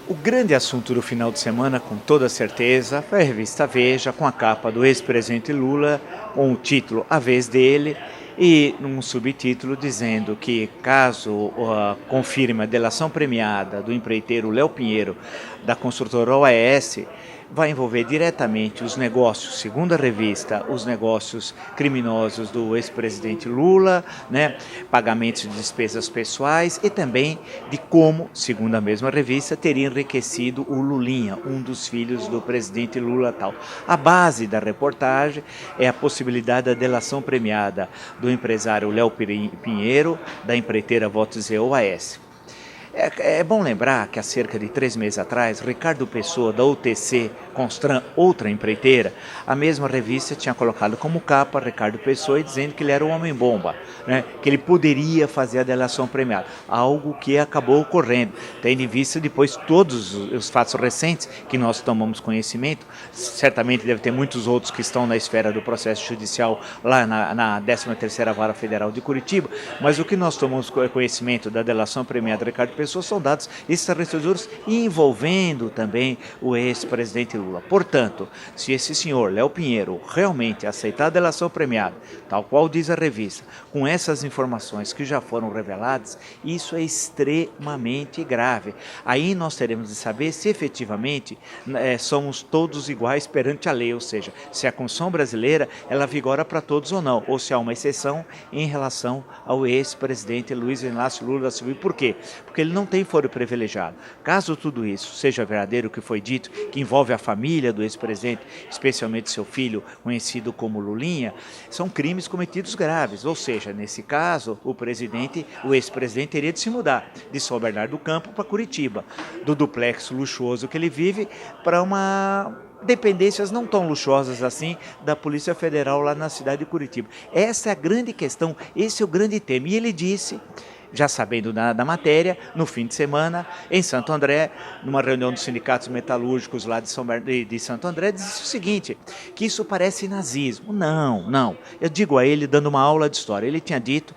O grande assunto do final de semana, com toda certeza, foi a revista Veja, com a capa do ex-presidente Lula, com o título A Vez Dele, e um subtítulo dizendo que, caso confirme a delação premiada do empreiteiro Léo Pinheiro, da construtora OAS, vai envolver diretamente os negócios, segundo a revista, os negócios criminosos do ex-presidente Lula, né, pagamentos de despesas pessoais e também de como, segundo a mesma revista, teria enriquecido o Lulinha, um dos filhos do presidente Lula tal. A base da reportagem é a possibilidade da delação premiada do empresário Léo Pinheiro, da empreiteira Votos e OAS. É bom lembrar que há cerca de 3 meses atrás, Ricardo Pessoa, da UTC Constran, outra empreiteira, a mesma revista tinha colocado como capa Ricardo Pessoa, dizendo que ele era um homem-bomba, né? Que ele poderia fazer a delação premiada, algo que acabou ocorrendo, tendo em vista depois todos os fatos recentes que nós tomamos conhecimento. Certamente deve ter muitos outros que estão na esfera do processo judicial lá na 13ª Vara Federal de Curitiba, mas o que nós tomamos conhecimento da delação premiada de Ricardo Pessoa são dados esclarecedores envolvendo também o ex-presidente Lula. Portanto, se esse senhor, Léo Pinheiro, realmente aceitar a delação premiada, tal qual diz a revista, com essas informações que já foram reveladas, isso é extremamente grave. Aí nós teremos de saber se efetivamente somos todos iguais perante a lei, ou seja, se a Constituição brasileira ela vigora para todos ou não, ou se há uma exceção em relação ao ex-presidente Luiz Inácio Lula da Silva. E por quê? Porque ele não tem foro privilegiado. Caso tudo isso seja verdadeiro, o que foi dito, que envolve a família do ex-presidente, especialmente seu filho, conhecido como Lulinha, são crimes cometidos graves. Ou seja, nesse caso, o ex-presidente teria de se mudar de São Bernardo do Campo para Curitiba, do duplex luxuoso que ele vive, para uma dependências não tão luxuosas assim da Polícia Federal lá na cidade de Curitiba. Essa é a grande questão, esse é o grande tema. E ele disse, já sabendo da matéria, no fim de semana, em Santo André, numa reunião dos sindicatos metalúrgicos lá de Santo André, disse o seguinte, que isso parece nazismo. Não. Eu digo a ele, dando uma aula de história, ele tinha dito,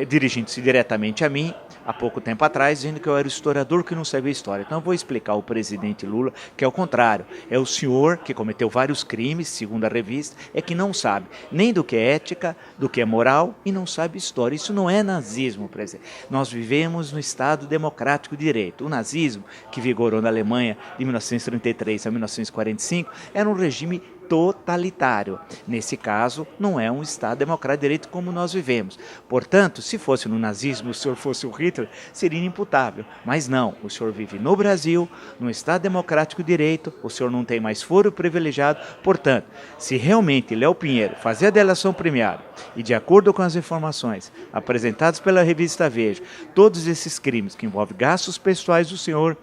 dirigindo-se diretamente a mim, há pouco tempo atrás, dizendo que eu era o historiador que não sabia história. Então eu vou explicar ao presidente Lula que é o contrário. É o senhor que cometeu vários crimes, segundo a revista, é que não sabe nem do que é ética, do que é moral e não sabe história. Isso não é nazismo, presidente. Nós vivemos no Estado Democrático de Direito. O nazismo, que vigorou na Alemanha de 1933 a 1945, era um regime totalitário. Nesse caso, não é um Estado democrático de direito como nós vivemos. Portanto, se fosse no nazismo, o senhor fosse o Hitler, seria inimputável. Mas não, o senhor vive no Brasil, no Estado democrático de direito, o senhor não tem mais foro privilegiado. Portanto, se realmente Léo Pinheiro fazer a delação premiada e, de acordo com as informações apresentadas pela revista Veja, todos esses crimes que envolvem gastos pessoais do senhor,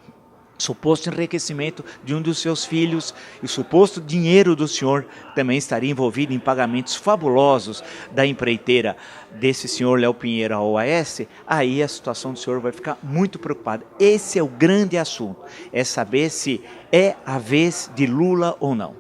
suposto enriquecimento de um dos seus filhos e suposto dinheiro do senhor também estaria envolvido em pagamentos fabulosos da empreiteira desse senhor Léo Pinheiro, a OAS, aí a situação do senhor vai ficar muito preocupada. Esse é o grande assunto, é saber se é a vez de Lula ou não.